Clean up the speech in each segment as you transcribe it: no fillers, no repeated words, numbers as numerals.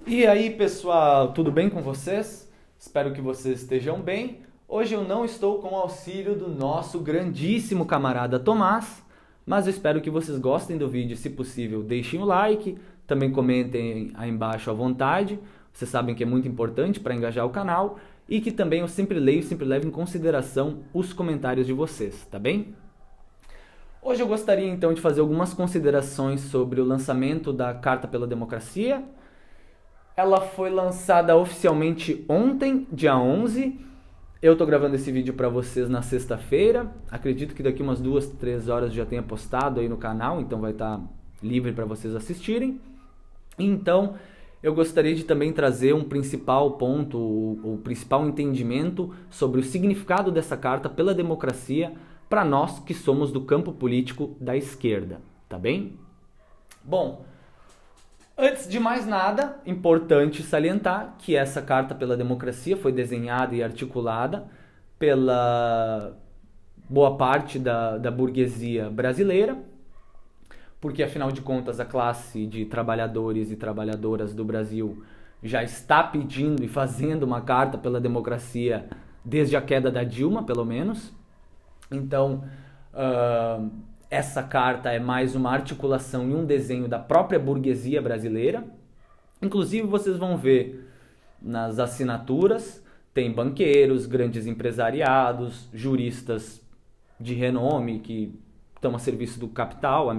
E aí, pessoal, tudo bem com vocês? Espero que vocês estejam bem. Hoje eu não estou com o auxílio do nosso grandíssimo camarada Tomás, mas eu espero que vocês gostem do vídeo. Se possível, deixem o like, também comentem aí embaixo à vontade. Vocês sabem que é muito importante para engajar o canal e que também eu sempre leio e sempre levo em consideração os comentários de vocês, tá bem? Hoje eu gostaria então de fazer algumas considerações sobre o lançamento da Carta pela Democracia. Ela foi lançada oficialmente ontem, dia 11. Eu tô gravando esse vídeo para vocês na sexta-feira. Acredito que daqui umas 2, 3 horas já tenha postado aí no canal, então vai estar livre para vocês assistirem. Então, eu gostaria de também trazer um principal ponto, o principal entendimento sobre o significado dessa carta pela democracia para nós que somos do campo político da esquerda, tá bem? Bom, antes de mais nada, importante salientar que essa Carta pela Democracia foi desenhada e articulada pela boa parte da burguesia brasileira, porque afinal de contas a classe de trabalhadores e trabalhadoras do Brasil já está pedindo e fazendo uma Carta pela Democracia desde a queda da Dilma, pelo menos. Então, essa carta é mais uma articulação e um desenho da própria burguesia brasileira. Inclusive, vocês vão ver nas assinaturas, tem banqueiros, grandes empresariados, juristas de renome que estão a serviço do capital,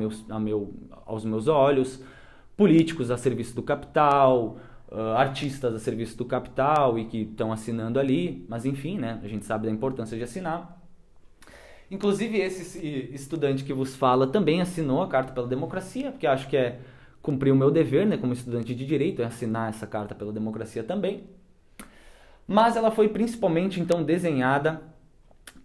aos meus olhos, políticos a serviço do capital, artistas a serviço do capital e que estão assinando ali, mas enfim, né, a gente sabe da importância de assinar. Inclusive, esse estudante que vos fala também assinou a Carta pela Democracia, porque acho que é cumprir o meu dever, né, como estudante de direito, é assinar essa Carta pela Democracia também. Mas ela foi principalmente, então, desenhada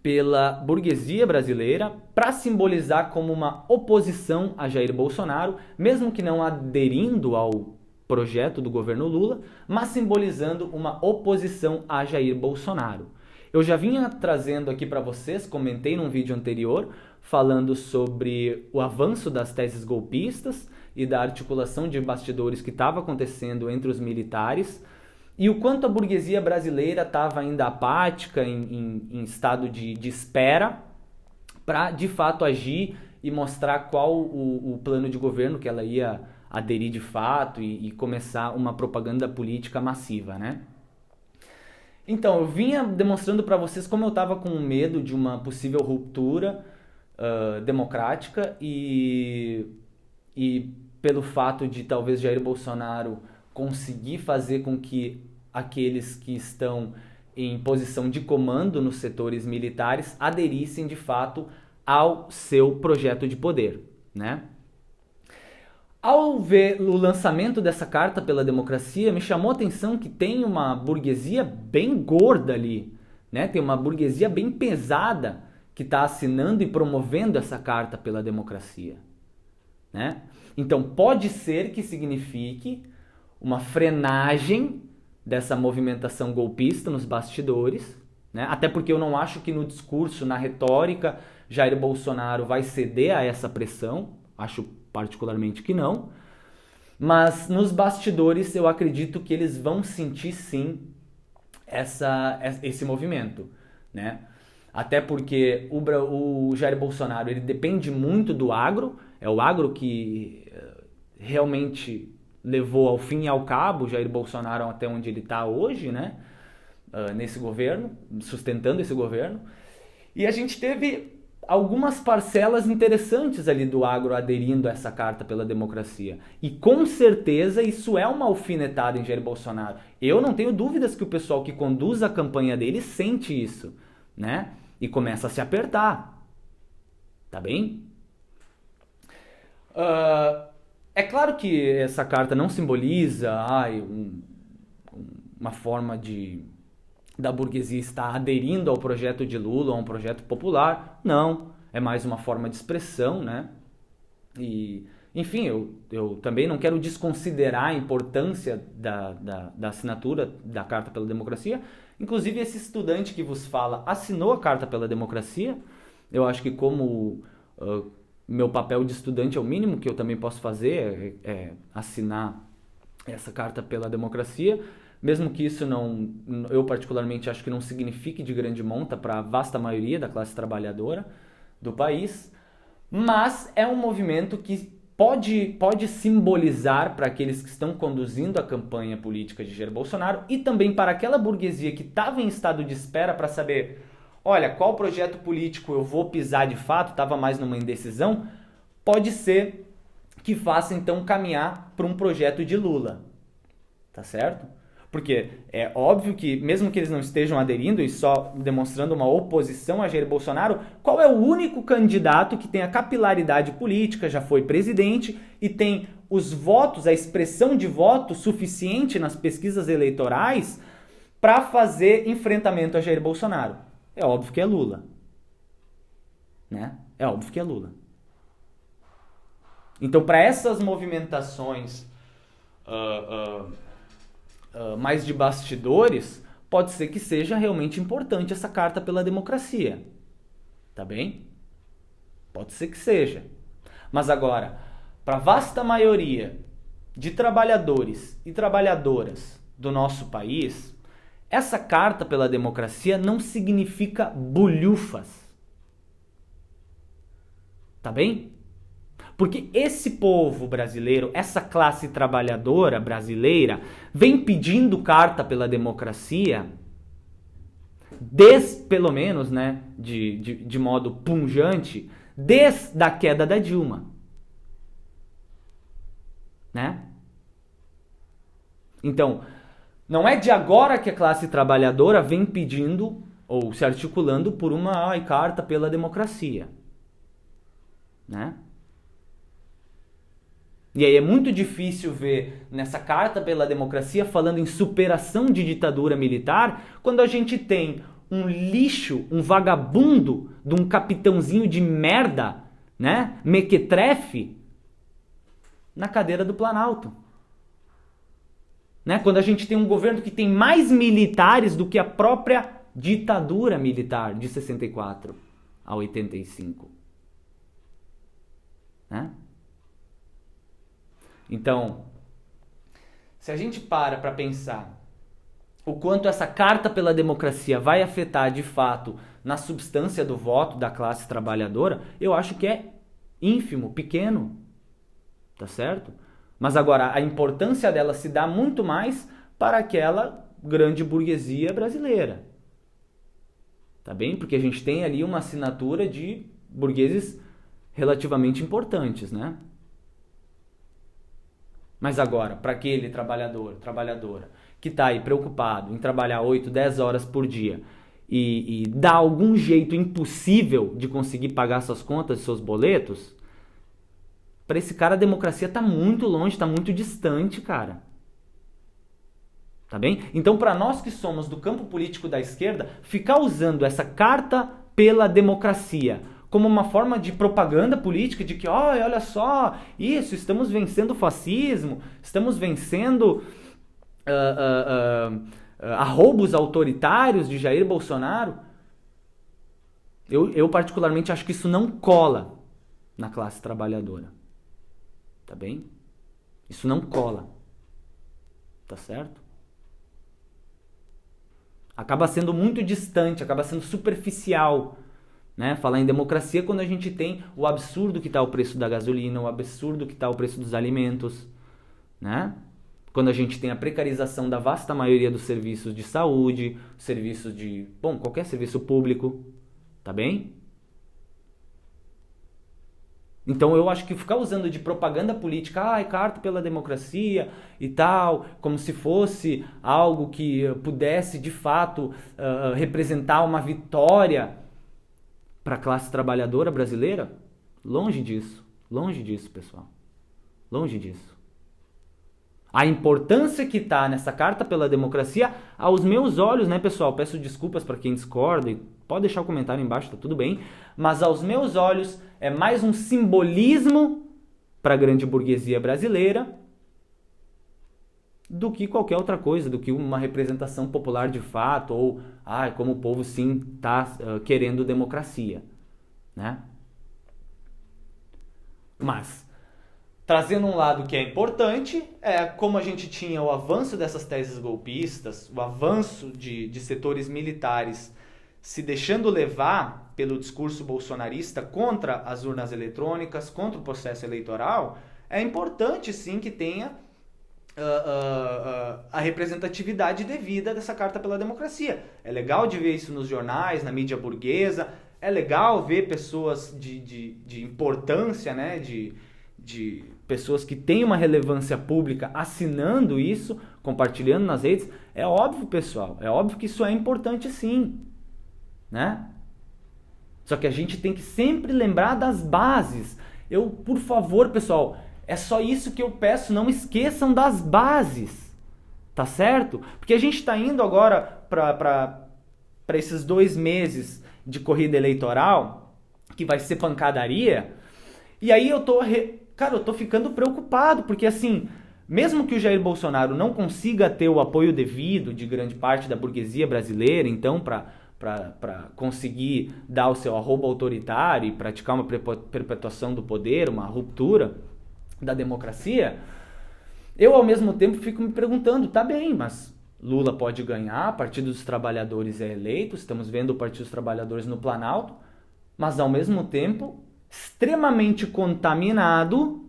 pela burguesia brasileira para simbolizar como uma oposição a Jair Bolsonaro, mesmo que não aderindo ao projeto do governo Lula, mas simbolizando uma oposição a Jair Bolsonaro. Eu já vinha trazendo aqui para vocês, comentei num vídeo anterior, falando sobre o avanço das teses golpistas e da articulação de bastidores que estava acontecendo entre os militares e o quanto a burguesia brasileira estava ainda apática, em estado de espera, para de fato agir e mostrar qual o plano de governo que ela ia aderir de fato e começar uma propaganda política massiva, né? Então, eu vinha demonstrando para vocês como eu estava com medo de uma possível ruptura democrática e pelo fato de talvez Jair Bolsonaro conseguir fazer com que aqueles que estão em posição de comando nos setores militares aderissem de fato ao seu projeto de poder, né? Ao ver o lançamento dessa carta pela democracia, me chamou a atenção que tem uma burguesia bem gorda ali, né? Tem uma burguesia bem pesada que está assinando e promovendo essa carta pela democracia, né? Então pode ser que signifique uma frenagem dessa movimentação golpista nos bastidores, né? Até porque eu não acho que no discurso, na retórica, Jair Bolsonaro vai ceder a essa pressão, acho particularmente que não, mas nos bastidores eu acredito que eles vão sentir sim esse movimento, né? Até porque o Jair Bolsonaro ele depende muito do agro, é o agro que realmente levou ao fim e ao cabo Jair Bolsonaro até onde ele está hoje, né? Nesse governo, sustentando esse governo. E a gente teve algumas parcelas interessantes ali do agro aderindo a essa carta pela democracia. E com certeza isso é uma alfinetada em Jair Bolsonaro. Eu não tenho dúvidas que o pessoal que conduz a campanha dele sente isso, né? E começa a se apertar. Tá bem? É claro que essa carta não simboliza uma forma da burguesia estar aderindo ao projeto de Lula, a um projeto popular. Não, é mais uma forma de expressão, né? E, enfim, eu também não quero desconsiderar a importância da assinatura da Carta pela Democracia. Inclusive, esse estudante que vos fala assinou a Carta pela Democracia. Eu acho que como meu papel de estudante é o mínimo que eu também posso fazer, é assinar essa carta pela democracia, mesmo que isso não, eu particularmente acho que não signifique de grande monta para a vasta maioria da classe trabalhadora do país, mas é um movimento que pode simbolizar para aqueles que estão conduzindo a campanha política de Jair Bolsonaro e também para aquela burguesia que estava em estado de espera para saber, olha, qual projeto político eu vou pisar de fato, estava mais numa indecisão, pode ser que faça então caminhar para um projeto de Lula, tá certo? Porque é óbvio que, mesmo que eles não estejam aderindo e só demonstrando uma oposição a Jair Bolsonaro, qual é o único candidato que tem a capilaridade política, já foi presidente e tem os votos, a expressão de voto suficiente nas pesquisas eleitorais para fazer enfrentamento a Jair Bolsonaro? É óbvio que é Lula. Né? É óbvio que é Lula. Então, para essas movimentações mais de bastidores, pode ser que seja realmente importante essa carta pela democracia. Tá bem? Pode ser que seja. Mas agora, para a vasta maioria de trabalhadores e trabalhadoras do nosso país, essa carta pela democracia não significa bolhufas. Tá bem? Porque esse povo brasileiro, essa classe trabalhadora brasileira, vem pedindo carta pela democracia, pelo menos, né, de modo punjante, desde a queda da Dilma. Né? Então, não é de agora que a classe trabalhadora vem pedindo ou se articulando por uma carta pela democracia. Né? E aí é muito difícil ver nessa carta pela democracia falando em superação de ditadura militar, quando a gente tem um lixo, um vagabundo de um capitãozinho de merda, né, mequetrefe, na cadeira do Planalto. Né? Quando a gente tem um governo que tem mais militares do que a própria ditadura militar de 64 a 85. Né? Então, se a gente para pensar o quanto essa carta pela democracia vai afetar de fato na substância do voto da classe trabalhadora, eu acho que é ínfimo, pequeno, tá certo? Mas agora, a importância dela se dá muito mais para aquela grande burguesia brasileira, tá bem? Porque a gente tem ali uma assinatura de burgueses relativamente importantes, né? Mas agora, para aquele trabalhador, trabalhadora, que está aí preocupado em trabalhar 8, 10 horas por dia e dá algum jeito impossível de conseguir pagar suas contas e seus boletos, para esse cara a democracia está muito longe, está muito distante, cara. Tá bem? Então, para nós que somos do campo político da esquerda, ficar usando essa carta pela democracia como uma forma de propaganda política, de que, olha só, isso, estamos vencendo o fascismo, estamos vencendo arroubos autoritários de Jair Bolsonaro, eu particularmente acho que isso não cola na classe trabalhadora. Tá bem? Isso não cola. Tá certo? Acaba sendo muito distante, acaba sendo superficial, né? Falar em democracia quando a gente tem o absurdo que está o preço da gasolina, o absurdo que está o preço dos alimentos, né? Quando a gente tem a precarização da vasta maioria dos serviços de saúde, serviços de, qualquer serviço público, tá bem? Então eu acho que ficar usando de propaganda política, carta pela democracia e tal, como se fosse algo que pudesse de fato representar uma vitória para a classe trabalhadora brasileira, longe disso, pessoal, longe disso. A importância que está nessa carta pela democracia, aos meus olhos, né, pessoal, peço desculpas para quem discorda, e pode deixar o comentário embaixo, tá tudo bem, mas aos meus olhos é mais um simbolismo para a grande burguesia brasileira do que qualquer outra coisa, do que uma representação popular de fato, ou como o povo sim está querendo democracia, né? Mas Trazendo um lado que é importante, é como a gente tinha o avanço dessas teses golpistas, o avanço de setores militares se deixando levar pelo discurso bolsonarista contra as urnas eletrônicas, contra o processo eleitoral, é importante sim que tenha a representatividade devida dessa Carta pela Democracia. É legal de ver isso nos jornais, na mídia burguesa, é legal ver pessoas de importância, né, de pessoas que têm uma relevância pública assinando isso, compartilhando nas redes. É óbvio, pessoal, é óbvio que isso é importante sim, né? Só que a gente tem que sempre lembrar das bases. Por favor, pessoal, é só isso que eu peço, não esqueçam das bases, tá certo? Porque a gente está indo agora para esses 2 meses de corrida eleitoral, que vai ser pancadaria, e aí eu tô ficando preocupado, porque assim, mesmo que o Jair Bolsonaro não consiga ter o apoio devido de grande parte da burguesia brasileira, então, para conseguir dar o seu arroba autoritário e praticar uma perpetuação do poder, uma ruptura da democracia, eu ao mesmo tempo fico me perguntando, tá bem, mas Lula pode ganhar, Partido dos Trabalhadores é eleito, estamos vendo o Partido dos Trabalhadores no Planalto, mas ao mesmo tempo extremamente contaminado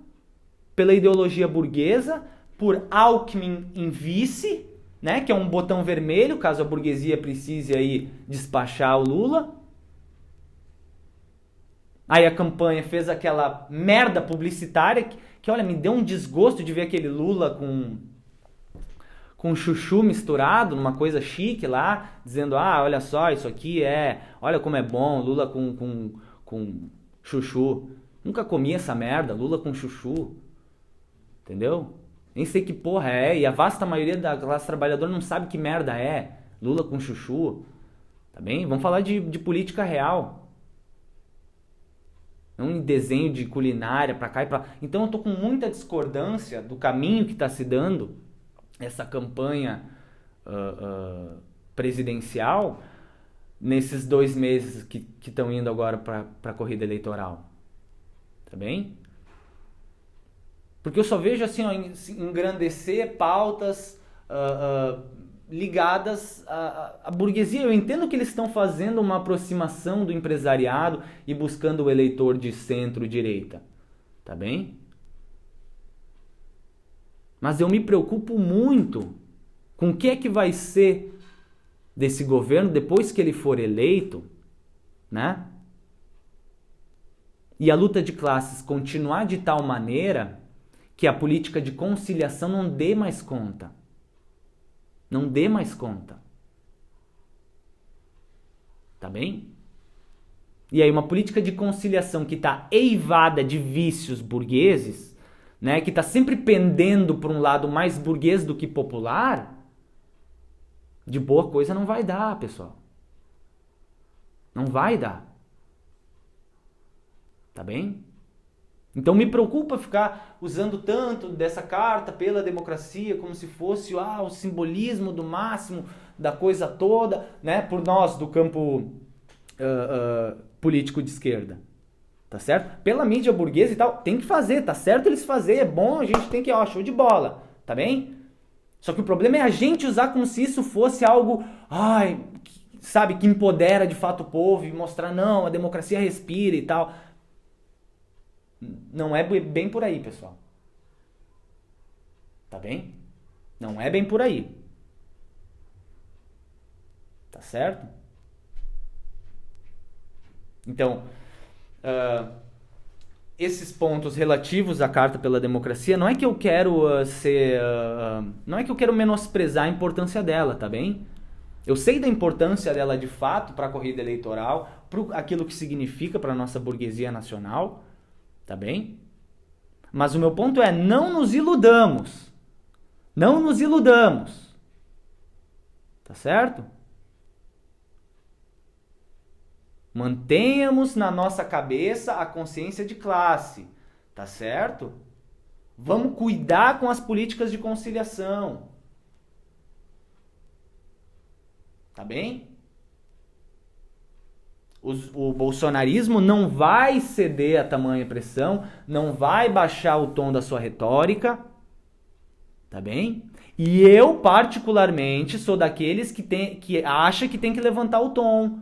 pela ideologia burguesa, por Alckmin em vice, né, que é um botão vermelho, caso a burguesia precise aí despachar o Lula. Aí a campanha fez aquela merda publicitária que olha, me deu um desgosto de ver aquele Lula com chuchu misturado, numa coisa chique lá, dizendo, olha só, isso aqui olha como é bom, Lula com chuchu. Nunca comi essa merda, Lula com chuchu. Entendeu? Nem sei que porra é, e a vasta maioria da classe trabalhadora não sabe que merda é Lula com chuchu. Tá bem? Vamos falar de política real. Não em desenho de culinária pra cá e pra lá. Então eu tô com muita discordância do caminho que tá se dando essa campanha presidencial nesses 2 meses que estão indo agora para a corrida eleitoral. Tá bem? Porque eu só vejo assim, engrandecer pautas ligadas à burguesia. Eu entendo que eles estão fazendo uma aproximação do empresariado e buscando o eleitor de centro-direita. Tá bem? Mas eu me preocupo muito com o que é que vai ser desse governo depois que ele for eleito, né? E a luta de classes continuar de tal maneira que a política de conciliação não dê mais conta. Não dê mais conta. Tá bem? E aí uma política de conciliação que está eivada de vícios burgueses, né, que está sempre pendendo para um lado mais burguês do que popular, de boa coisa não vai dar, pessoal. Não vai dar. Tá bem? Então me preocupa ficar usando tanto dessa carta pela democracia como se fosse o simbolismo do máximo da coisa toda, né, por nós do campo político de esquerda. Tá certo? Pela mídia burguesa e tal, tem que fazer, tá certo eles fazerem, é bom, a gente tem que, show de bola, tá bem? Só que o problema é a gente usar como se isso fosse algo, sabe, que empodera de fato o povo e mostrar, não, a democracia respira e tal. Não é bem por aí, pessoal. Tá bem? Não é bem por aí. Tá certo? Então, esses pontos relativos à Carta pela Democracia, não é que eu quero não é que eu quero menosprezar a importância dela, tá bem? Eu sei da importância dela de fato para a corrida eleitoral, para aquilo que significa para a nossa burguesia nacional, tá bem? Mas o meu ponto é, não nos iludamos. Não nos iludamos. Tá certo? Mantenhamos na nossa cabeça a consciência de classe, tá certo? Vamos cuidar com as políticas de conciliação. Tá bem? O bolsonarismo não vai ceder a tamanha pressão, não vai baixar o tom da sua retórica, tá bem? E eu, particularmente, sou daqueles que acha que tem que levantar o tom,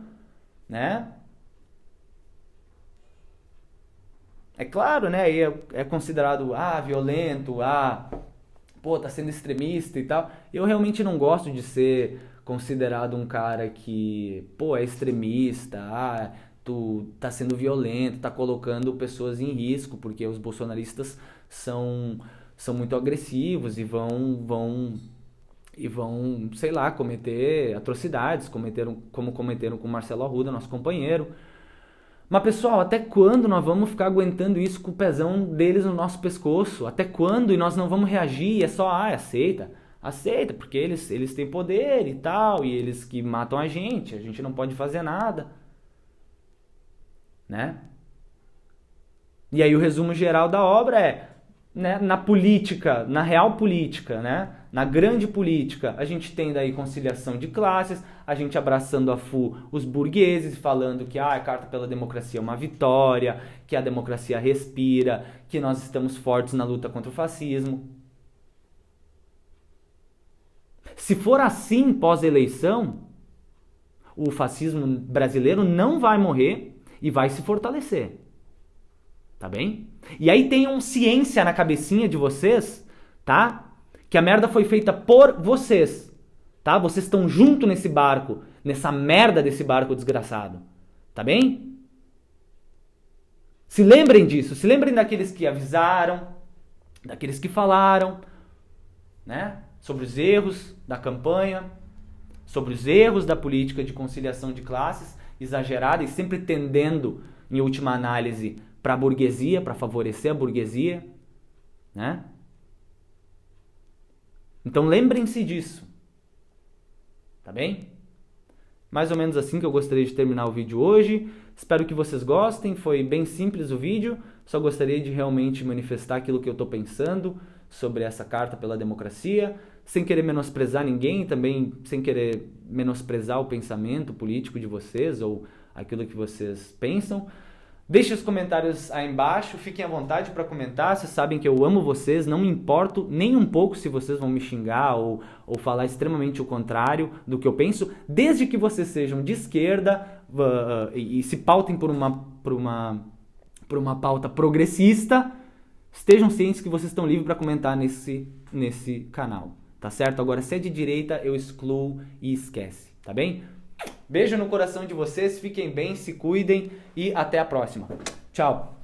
né? É claro, né? Aí é considerado, violento, tá sendo extremista e tal. Eu realmente não gosto de ser considerado um cara que, é extremista, tu tá sendo violento, tá colocando pessoas em risco, porque os bolsonaristas são muito agressivos e vão, sei lá, cometer atrocidades, como cometeram com o Marcelo Arruda, nosso companheiro. Mas, pessoal, até quando nós vamos ficar aguentando isso com o pezão deles no nosso pescoço? Até quando? E nós não vamos reagir? É só, aceita. Aceita, porque eles têm poder e tal, e eles que matam a gente não pode fazer nada. Né? E aí o resumo geral da obra é, né, na política, na real política, né, na grande política, a gente tem daí conciliação de classes, a gente abraçando a full os burgueses, falando que a Carta pela Democracia é uma vitória, que a democracia respira, que nós estamos fortes na luta contra o fascismo. Se for assim pós-eleição, o fascismo brasileiro não vai morrer e vai se fortalecer. Tá bem? E aí tenham ciência na cabecinha de vocês, tá? Que a merda foi feita por vocês, tá? Vocês estão junto nesse barco, nessa merda desse barco desgraçado. Tá bem? Se lembrem disso, se lembrem daqueles que avisaram, daqueles que falaram, né? Sobre os erros da campanha, sobre os erros da política de conciliação de classes exagerada e sempre tendendo, em última análise, para a burguesia, para favorecer a burguesia, né? Então lembrem-se disso, tá bem? Mais ou menos assim que eu gostaria de terminar o vídeo hoje. Espero que vocês gostem, foi bem simples o vídeo, só gostaria de realmente manifestar aquilo que eu estou pensando sobre essa Carta pela Democracia, sem querer menosprezar ninguém, também sem querer menosprezar o pensamento político de vocês ou aquilo que vocês pensam. Deixe os comentários aí embaixo, fiquem à vontade para comentar, vocês sabem que eu amo vocês, não me importo nem um pouco se vocês vão me xingar ou falar extremamente o contrário do que eu penso, desde que vocês sejam de esquerda e se pautem por uma pauta progressista, estejam cientes que vocês estão livres para comentar nesse canal, tá certo? Agora, se é de direita, eu excluo e esquece, tá bem? Beijo no coração de vocês, fiquem bem, se cuidem e até a próxima. Tchau!